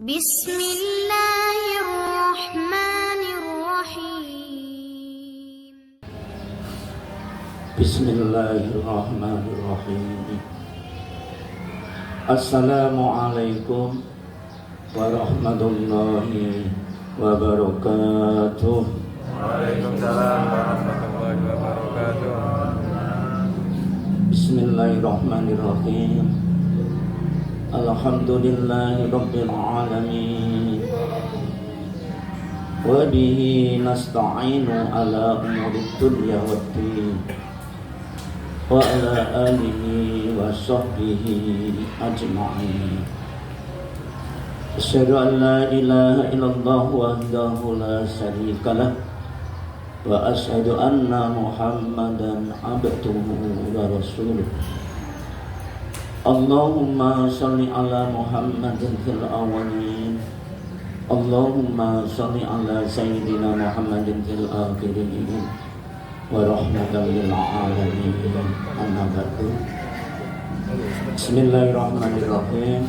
Bismillahirrahmanirrahim. Bismillahirrahmanirrahim. Assalamualaikum warahmatullahi wabarakatuh. Waalaikumsalam warahmatullahi wabarakatuh. Bismillahirrahmanirrahim. Alhamdulillahi rabbil alamin. Wa bihi nasta'inu ala umuri dunya waddin. Wa ala alihi wa sahbihi ajma'in. Asyhadu an la ilaha illallah wahdahu la syarika lah. Wa asyhadu anna Muhammadan abduhu wa rasuluh. Allahumma shalli ala Muhammadin fil awwalin. Allahumma shalli ala sayyidina Muhammadin fil akhirin. Wa rahmatan lil alamin. Amma ba'du. Bismillahirrahmanirrahim.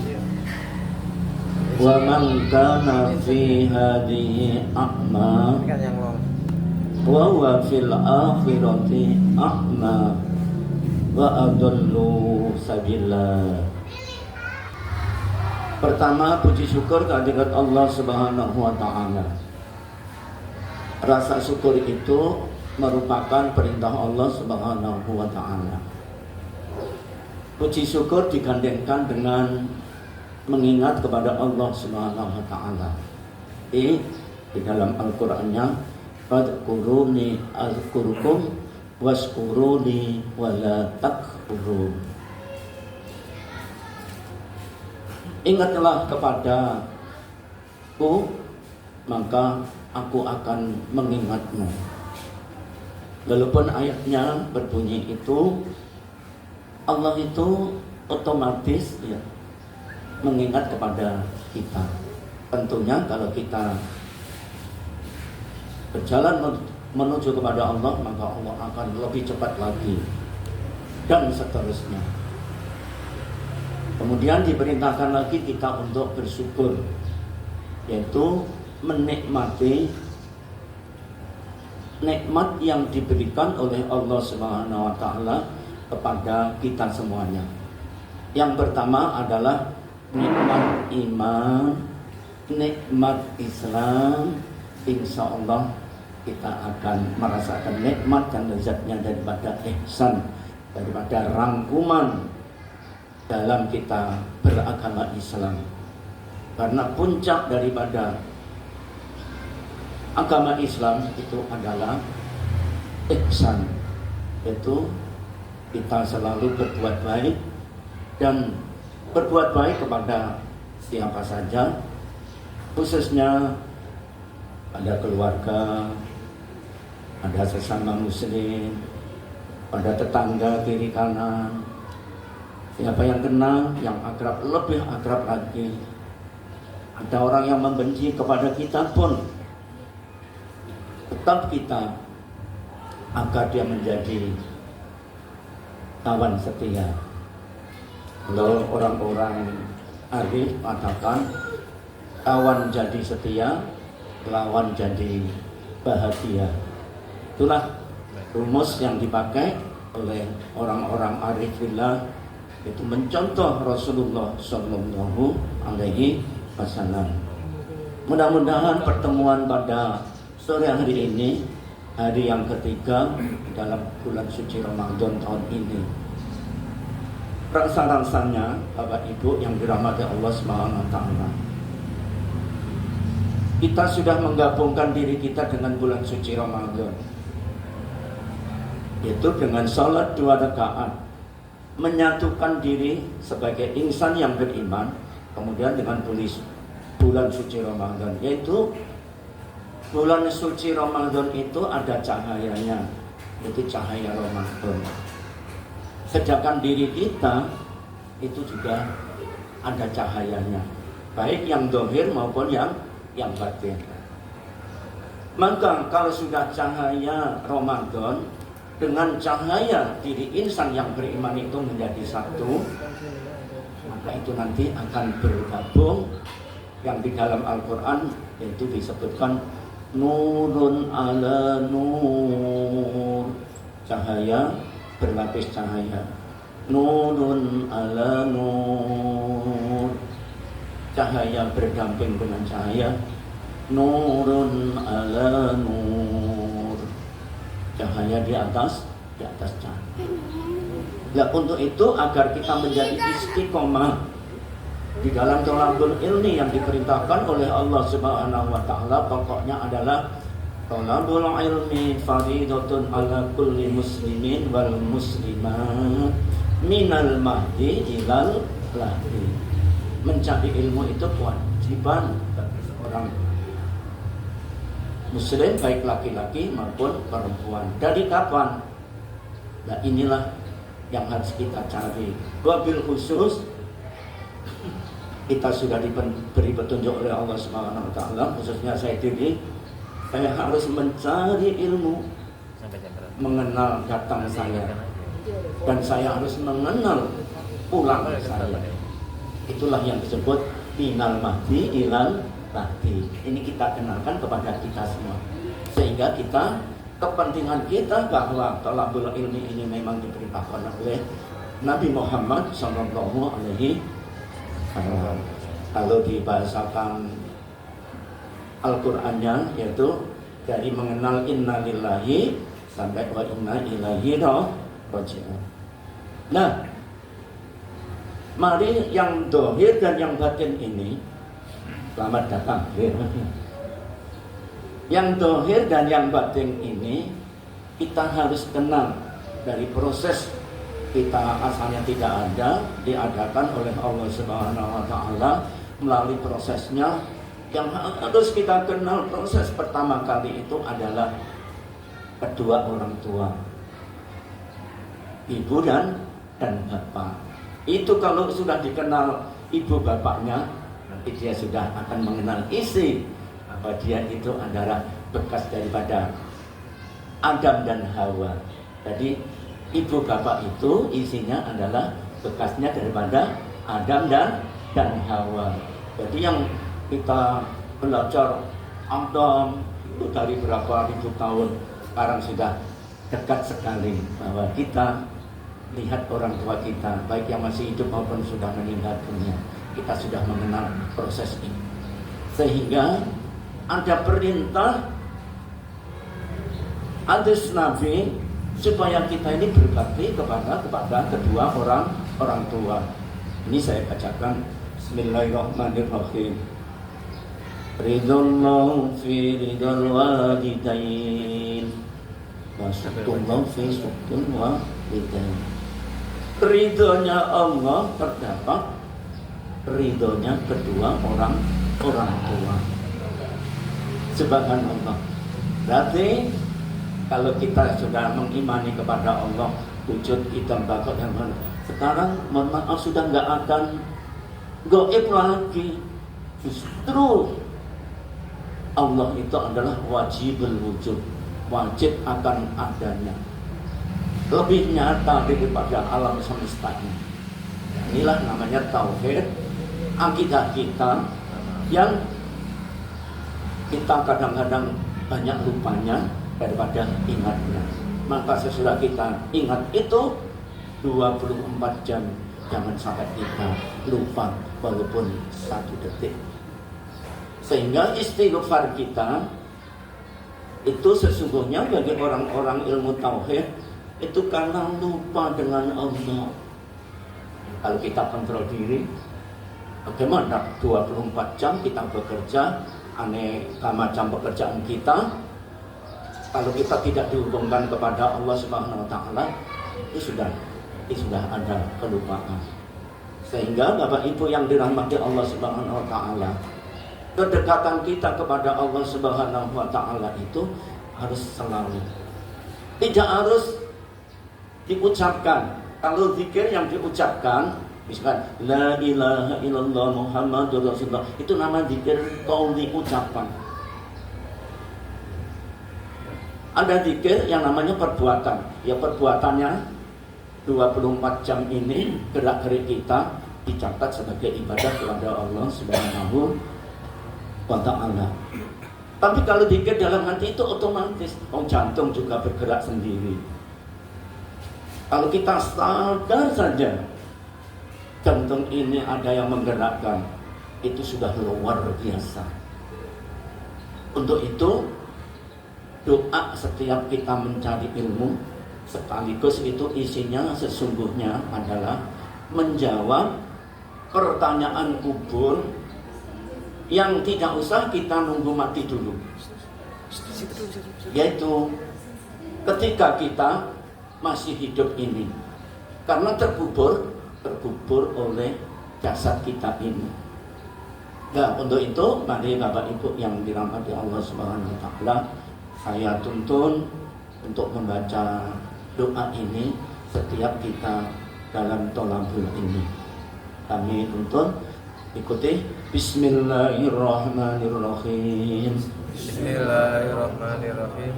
Wa man kana fi hadhihi a'ma wa huwa fil akhirati a'ma wa adallu sabila. Pertama, puji syukur kehadirat Allah Subhanahu wa taala. Rasa syukur itu merupakan perintah Allah Subhanahu wa taala. Puji syukur digandengkan dengan mengingat kepada Allah Subhanahu wa taala. Di dalam Al-Qur'annya, fadkuruni azkurukum waskuruni wala takfurun. Ingatlah kepadaku, maka aku akan mengingatmu. Walaupun ayatnya berbunyi itu, Allah itu otomatis ya mengingat kepada kita. Tentunya kalau kita berjalan menuju kepada Allah, maka Allah akan lebih cepat lagi, dan seterusnya. Kemudian diperintahkan lagi kita untuk bersyukur, yaitu menikmati nikmat yang diberikan oleh Allah Subhanahu wa taala kepada kita semuanya. Yang pertama adalah nikmat iman, nikmat Islam. Insya Allah kita akan merasakan nikmat dan lezatnya daripada ihsan, daripada rangkuman dalam kita beragama Islam. Karena puncak daripada agama Islam itu adalah ihsan, yaitu kita selalu berbuat baik, dan berbuat baik kepada siapa saja, khususnya pada keluarga, ada sesama muslim, pada tetangga kiri kanan. Siapa yang kenal, yang akrab, lebih akrab lagi. Ada orang yang membenci kepada kita pun, tetap kita agar dia menjadi kawan setia. Kalau orang-orang arif katakan, kawan jadi setia, lawan jadi bahagia. Itulah rumus yang dipakai oleh orang-orang arif billah, itu mencontoh Rasulullah Sallallahu Alaihi Wasallam. Mudah-mudahan pertemuan pada sore hari ini, hari yang ketiga dalam bulan suci Ramadan tahun ini, rasa-rasanya Bapak Ibu yang dirahmati Allah Subhanahu wa taala, kita sudah menggabungkan diri kita dengan bulan suci Ramadan, yaitu dengan sholat 2 rakaat, menyatukan diri sebagai insan yang beriman, kemudian dengan bulan suci Ramadan, yaitu bulan suci Ramadan itu ada cahayanya, itu cahaya Ramadan. Sedangkan diri kita itu juga ada cahayanya, baik yang zahir maupun yang batin. Maka kalau sudah cahaya Ramadan dengan cahaya diri insan yang beriman itu menjadi satu, maka itu nanti akan bergabung yang di dalam Al-Quran itu disebutkan nurun ala nur, cahaya berlapis cahaya, nurun ala nur, cahaya berdamping dengan cahaya, nurun ala nur, cahaya di atas cahaya. Nah, untuk itu agar kita menjadi istiqomah di dalam thalabul ilmi yang diperintahkan oleh Allah Subhanahu wa taala, pokoknya adalah thalabul ilmi fardhatun ala kulli muslimin wal muslimat minal mahdi ilal lahdi. Mencari ilmu itu kewajiban bagi orang muslim, baik laki-laki maupun perempuan. Dari kapan? Nah, inilah yang harus kita cari. Wabil khusus kita sudah diberi petunjuk oleh Allah Subhanahu wa taala, khususnya saya diri, saya harus mencari ilmu, mengenal datang saya, dan saya harus mengenal pulang saya. Itulah yang disebut minal mahdi ilal lahdi. Ini kita kenalkan kepada kita semua, sehingga kita, kepentingan kita bahwa thalabul ilmi ini memang diperintahkan oleh Nabi Muhammad sallallahu alaihi wasallam. Kalau dibahasakan Al-Qur'annya yaitu dari mengenal inna lillahi sampai wa inna ilaihi raji'un. Nah, mari yang dohir dan yang batin ini, selamat datang. Yang dohir dan yang batin ini kita harus kenal. Dari proses kita asalnya tidak ada, diadakan oleh Allah Subhanahu wa taala. Melalui prosesnya yang harus kita kenal, proses pertama kali itu adalah kedua orang tua, ibu dan bapak. Itu kalau sudah dikenal ibu bapaknya, nanti dia sudah akan mengenal isi bahwa dia itu adalah bekas daripada Adam dan Hawa. Jadi ibu bapak itu isinya adalah bekasnya daripada Adam dan Hawa. Jadi yang kita belajar Adam itu dari berapa ribu tahun, sekarang sudah dekat sekali bahwa kita lihat orang tua kita, baik yang masih hidup maupun sudah meninggal dunia, kita sudah mengenal proses ini. Sehingga ada perintah hadis Nabi supaya kita ini berbakti kepada kedua orang tua. Ini saya bacakan. Bismillahirrahmanirrahim. Ridallahu fi ridal walidain wa suktullahu fi suktul walidain. Ridhonya Allah terdapat ridhonya kedua orang tua. Subhanallah. Berarti kalau kita sudah mengimani kepada Allah, wujud hitam bakat yang mana, sekarang mohon maaf sudah nggak akan gaib lagi. Justru Allah itu adalah wajibul wujud, wajib akan adanya, lebih nyata daripada alam semesta ini. Inilah namanya tauhid, akidah kita yang kita kadang-kadang banyak lupanya daripada ingatnya. Maka sesudah kita ingat itu 24 jam, jangan sampai kita lupa walaupun 1 detik. Sehingga istighfar kita itu sesungguhnya bagi orang-orang ilmu tauhid itu karena lupa dengan Allah. Kalau kita kontrol diri, bagaimana 24 jam kita bekerja, aneka macam pekerjaan kita, kalau kita tidak dihubungkan kepada Allah Subhanahu wa taala, itu sudah ada kelupaan. Sehingga Bapak Ibu yang dirahmati Allah Subhanahu wa taala, kedekatan kita kepada Allah Subhanahu wa taala itu harus selalu. Tidak harus diucapkan. Kalau zikir yang diucapkan, misalkan la ilaha illallah Muhammadur Rasulullah, itu nama zikir qauli, ucapan. Ada zikir yang namanya perbuatan. Ya perbuatannya 24 jam ini gerak-gerik kita dicatat sebagai ibadah kepada Allah Subhanahu wa ta'ala. Tapi kalau zikir dalam hati itu otomatis, jantung juga bergerak sendiri. Kalau kita sadar saja jantung ini ada yang menggerakkan, itu sudah luar biasa. Untuk itu doa setiap kita mencari ilmu, sekaligus itu isinya sesungguhnya adalah menjawab pertanyaan kubur yang tidak usah kita nunggu mati dulu. Yaitu ketika kita masih hidup ini, karena terkubur oleh jasad kita ini. Nah, untuk itu mari Bapak Ibu yang dirahmati Allah Subhanahu wa taala, saya tuntun untuk membaca doa ini setiap kita dalam tolabul ini. Kami tuntun, ikuti. Bismillahirrahmanirrahim. Bismillahirrahmanirrahim.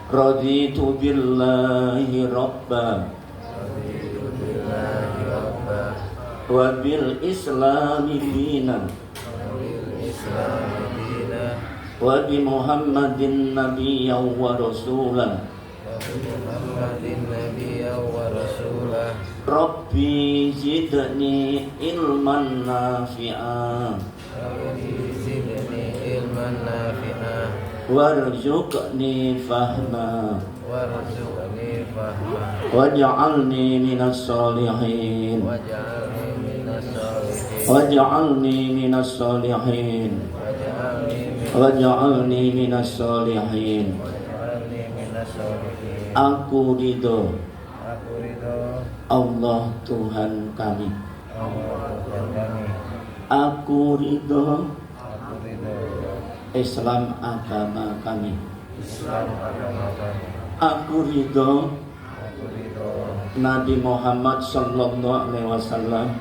Raditu billahi rabba wa bil islami dinan wa bi Muhammadin nabiyyan wa rasulan Rabbi zidni ilman nafi'a warzuqni fahma waj'alni minas solihin waj'alni minas solihin waj'alni minas solihin. Aku ridho Allah Tuhan kami. Aku ridho Islam agama kami. Aku ridho Nabi Muhammad sallallahu alaihi wasallam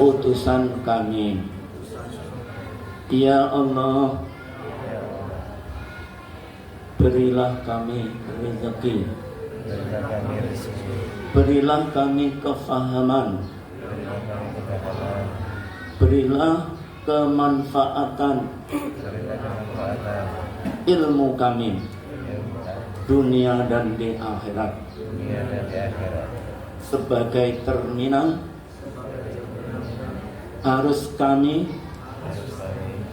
utusan kami. Ya Allah, berilah kami rezeki, berilah kami kefahaman, berilah kemanfaatan ilmu kami dunia dan di akhirat sebagai terminal harus kami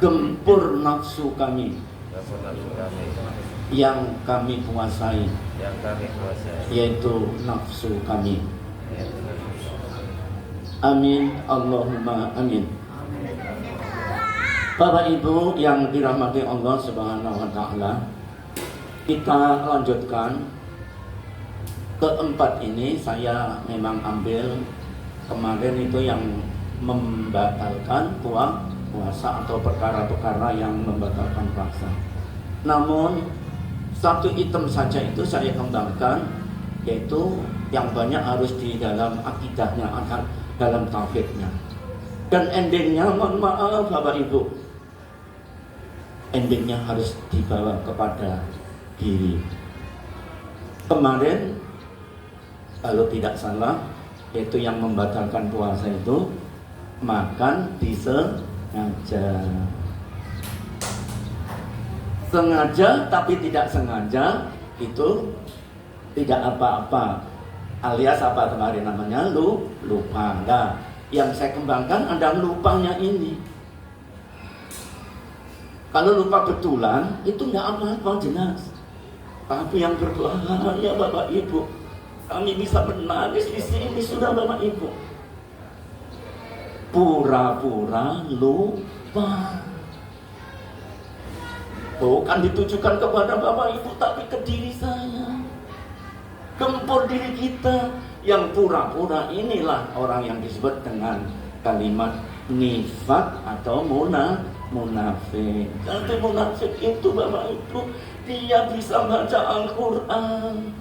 gempur nafsu kami yang kami kuasai, yaitu nafsu kami. Amin Allahumma amin. Bapak Ibu yang dirahmati Allah Subhanahu wa taala, kita lanjutkan keempat ini. Saya memang ambil kemarin itu yang membatalkan puasa atau perkara-perkara yang membatalkan puasa. Namun satu item saja itu saya kembangkan, yaitu yang banyak harus di dalam akidahnya, dalam tauhidnya. Dan endingnya, mohon maaf Bapak Ibu, endingnya harus dibawa kepada diri. Kemarin kalau tidak salah, yaitu yang membatalkan puasa itu makan disengaja. Sengaja tapi tidak sengaja itu tidak apa-apa, alias apa kemarin namanya lupa. Nah, yang saya kembangkan ada lupanya ini. Kalau lupa betulan itu nggak apa-apa, jelas. Tapi yang berbahaya Bapak Ibu, kami bisa menangis di sini sudah Bapak Ibu. Pura-pura lupa. Bukan ditujukan kepada Bapak Ibu, tapi ke diri saya. Gempur diri kita. Yang pura-pura inilah orang yang disebut dengan kalimat nifak atau munafik. Tapi munafik itu Bapak Ibu, dia bisa baca Al-Quran,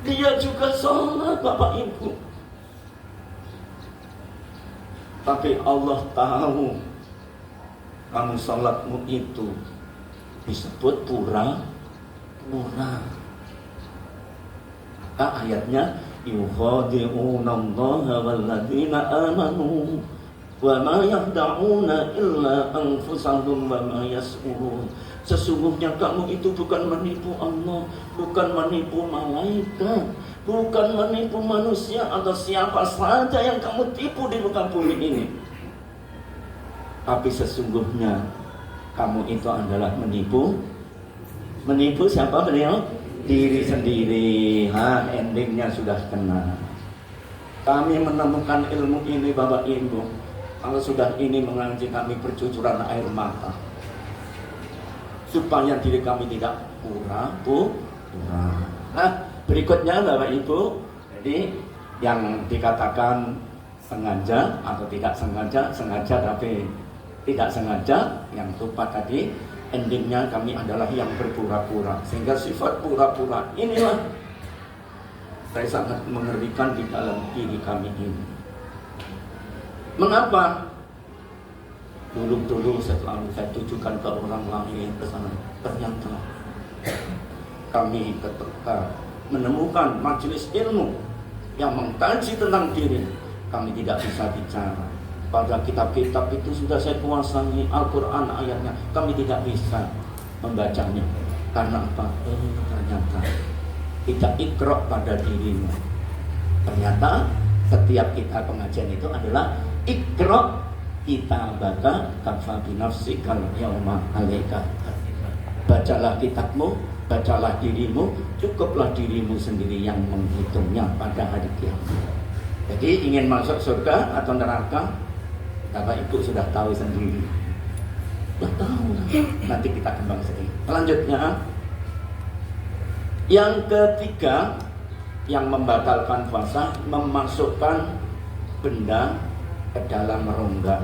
dia juga sholat Bapak Ibu. Tapi Allah tahu kamu sholatmu itu disebut pura-pura. Maka ayatnya yukhadi'unallaha walladzina amanu wa ma yahda'una illa anfusahum wa ma yash'urun. Sesungguhnya kamu itu bukan menipu Allah, bukan menipu malaikat, bukan menipu manusia atau siapa saja yang kamu tipu di muka bumi ini. Tapi sesungguhnya kamu itu adalah menipu siapa beliau? Diri sendiri. Endingnya sudah kena. Kami menemukan ilmu ini Bapak Ibu. Kalau sudah ini mengaji kami bercucuran air mata, supaya diri kami tidak pura-pura. Nah, berikutnya Bapak Ibu, jadi yang dikatakan sengaja atau tidak sengaja tapi tidak sengaja, yang lupa tadi, endingnya kami adalah yang berpura-pura. Sehingga sifat pura-pura inilah saya sangat mengerikan di dalam diri kami ini. Mengapa? Dulu selalu saya tujukan ke orang lain ke sana. Ternyata kami ketika menemukan majelis ilmu yang mengkaji tentang diri, kami tidak bisa bicara. Pada kitab-kitab itu sudah saya kuasai, Al-Quran ayatnya, kami tidak bisa membacanya. Karena apa? Ternyata tidak ikrok pada dirimu. Ternyata setiap kita pengajian itu adalah ikrok kita baca kafa binafsikal yauma alaika. Bacalah kitabmu, bacalah dirimu, cukuplah dirimu sendiri yang menghitungnya pada hari kiamat. Jadi ingin masuk surga atau neraka, Bapak Ibu sudah tahu sendiri. Sudah tahu. Nanti kita kembang sedikit. Selanjutnya, yang ketiga yang membatalkan puasa, memasukkan benda ke dalam rongga.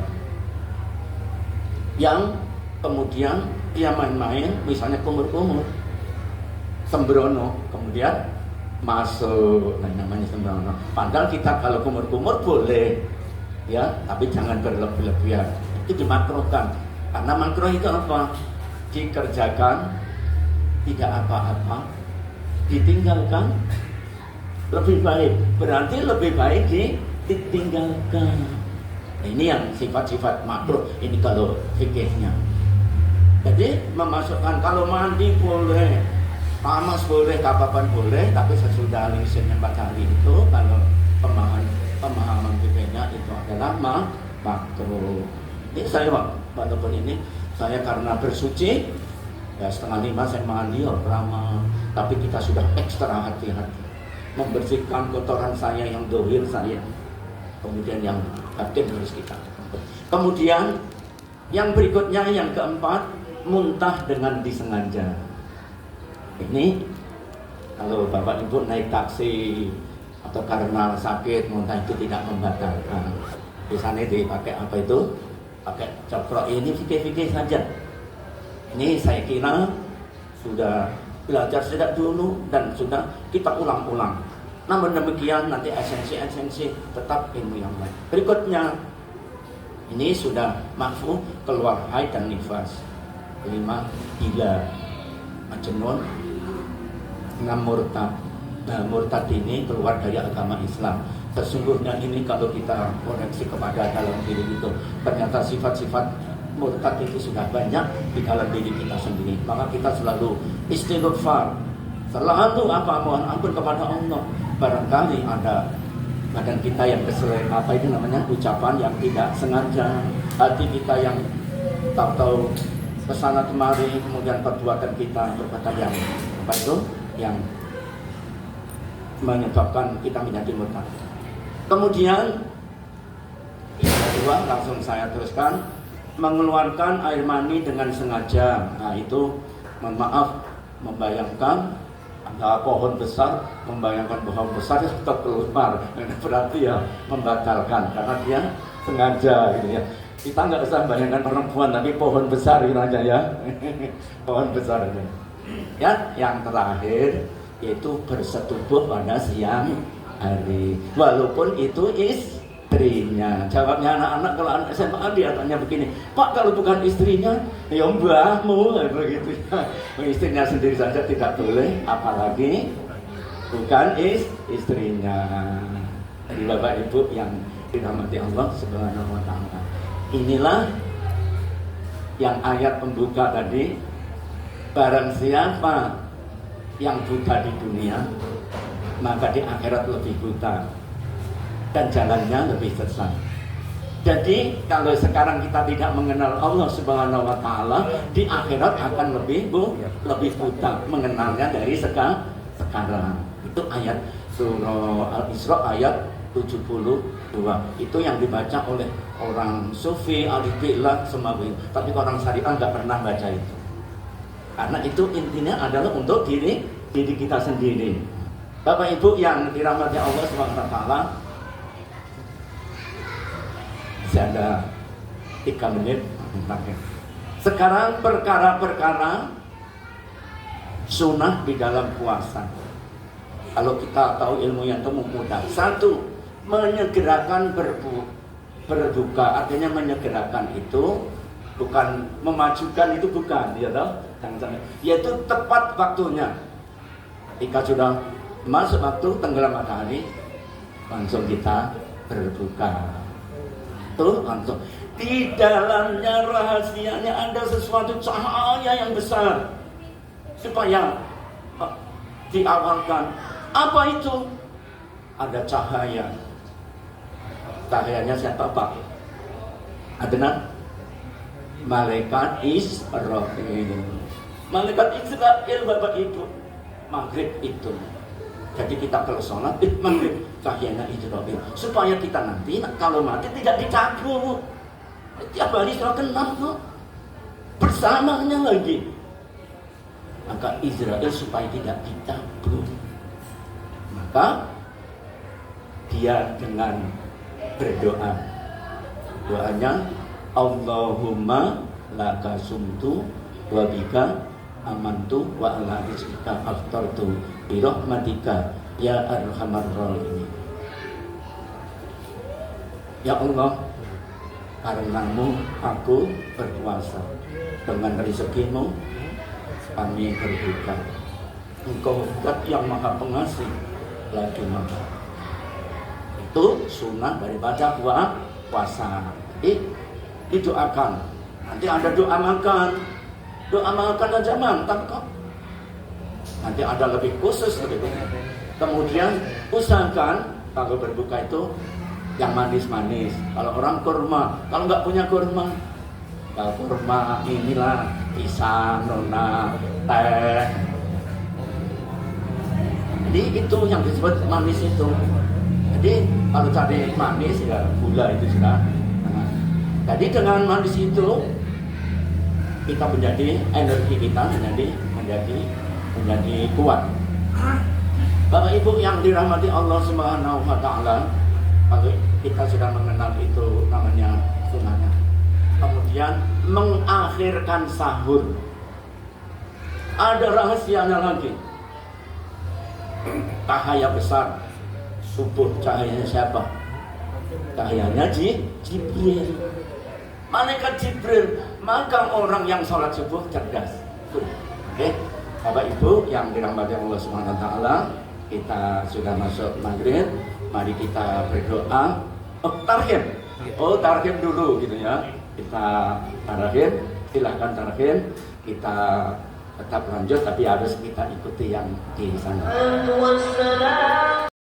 Yang kemudian dia main-main, misalnya kumur-kumur, sembrono, kemudian masuk, nah namanya sembrono. Padahal kita kalau kumur-kumur boleh, ya, tapi jangan berlebih-lebihan. Itu dimakruhkan. Karena makruh itu apa? Dikerjakan tidak apa-apa, ditinggalkan lebih baik. Berarti lebih baik ditinggalkan. Nah, ini yang sifat-sifat makruh. Ini kalau fikihnya. Jadi memasukkan, kalau mandi boleh, panas boleh, kapan boleh, tapi sesudah lisennya 4 hari itu, kalau pemahaman fikihnya itu adalah makruh. Ini saya walaupun ini saya karena bersuci ya 4:30 saya mandi ramah, tapi kita sudah ekstra hati-hati membersihkan kotoran saya yang dohir saya, kemudian yang batin harus kita. Kemudian yang berikutnya, yang keempat, muntah dengan disengaja. Ini kalau Bapak Ibu naik taksi atau karena sakit, muntah itu tidak membatalkan. Di sana dipakai apa itu? Pakai cokrok. Ini fikih-fikih saja. Ini saya kira sudah belajar sejak dulu dan sudah kita ulang-ulang. Namun demikian nanti esensi-esensi tetap ilmu yang lain. Berikutnya, ini sudah mahfu keluar haid dan nifas. 5, gila, majnun, murtad. Nah, murtad ini keluar dari agama Islam. Sesungguhnya ini kalau kita koreksi kepada dalam diri itu, ternyata sifat-sifat murtad itu sudah banyak di dalam diri kita sendiri. Maka kita selalu istighfar, selalu mohon ampun kepada Allah. Barangkali ada badan kita yang ucapan yang tidak sengaja, hati kita yang tahu kesana kemari, kemudian perbuatan kita yang yang menyebabkan kita menjadi murtad. Kemudian yang kedua, langsung saya teruskan, mengeluarkan air mani dengan sengaja. Nah itu, mohon maaf, membayangkan ada pohon besar, membayangkan pohon besar tetap keluar, berarti ya membatalkan karena dia sengaja gitu ya. Kita nggak usah bayangkan perempuan, tapi pohon besar gitu aja ya. Pohon besar aja. Ya, yang terakhir yaitu bersetubuh pada siang hari, walaupun itu istrinya. Jawabnya anak-anak kalau anak SMA dia tanya begini, Pak, kalau bukan istrinya, ya mbahmu, begitu ya. Istrinya sendiri saja tidak boleh, apalagi bukan istrinya. Jadi Bapak Ibu yang dirahmati Allah Subhanahu wa Ta'ala. Inilah yang ayat pembuka tadi. Barang siapa yang buta di dunia, maka di akhirat lebih buta dan jalannya lebih sesat. Jadi kalau sekarang kita tidak mengenal Allah Subhanahu wa taala, di akhirat akan lebih buta mengenalnya dari sekarang. Itu ayat surah Al-Isra ayat 72. Itu yang dibaca oleh orang sufi, alifillah, semawi. Tapi orang syariah nggak pernah baca itu. Karena itu intinya adalah untuk diri kita sendiri. Bapak Ibu yang dirahmati Allah Subhanahu wa taala, masih ada 3 menit. Sekarang perkara-perkara sunnah di dalam puasa. Kalau kita tahu ilmu yang mudah. 1, menyegerakan berbuka. Artinya menyegerakan itu bukan memajukan, itu bukan, ya toh? Yaitu tepat waktunya. Ketika sudah masuk waktu tenggelam matahari, langsung kita berbuka. Tuh langsung. Di dalamnya rahasianya ada sesuatu cahaya yang besar supaya diawalkan. Apa itu? Ada cahaya. Cahayanya siapa Pak? Adnan? Malaikat Israel. Malaikat Israel Bapak Ibu. Maghrib itu. Jadi kita kalau sholat maghrib cahayanya Israel. Supaya kita nanti kalau mati tidak dicabut. Tiap hari sholat 6 kok. Bersamanya lagi. Maka Israel supaya tidak dicabut. Maka dia dengan berdoa. Doanya Allahumma laka sumtu wa bika amantu wa ala rizqika aftartu bi rahmatika ya arhamar rahimin. Ya Allah, karenamu aku berpuasa, dengan rezekimu kami berbuka. Engkau zat yang maha pengasih lagi maha. Itu sunnah daripada puasa. Didoakan. Nanti ada doa makan aja mantap kok. Nanti ada lebih khusus lebih. Kemudian usahakan kalau berbuka itu yang manis-manis. Kalau orang kurma, kalau nggak punya kurma, kalau kurma inilah pisang, nona, teh. Jadi itu yang disebut manis itu. Jadi kalau cari manis ya gula itu sudah. Jadi dengan manis itu kita menjadi energi kita menjadi kuat. Bapak Ibu yang dirahmati Allah Subhanahu wa taala, kalau kita sudah mengenal itu namanya sunnahnya. Kemudian mengakhirkan sahur. Ada rahasianya lagi. Cahaya besar subuh, cahayanya siapa? Cahayanya Jibril. Malaikat Jibril. Maka orang yang sholat subuh cerdas. Oke, Bapak Ibu yang dirahmati Allah Subhanahu wa taala, kita sudah masuk maghrib. Mari kita berdoa. Tarhim dulu gitu ya. Kita tarhim, silahkan tarhim. Kita tetap lanjut tapi harus kita ikuti yang di sana.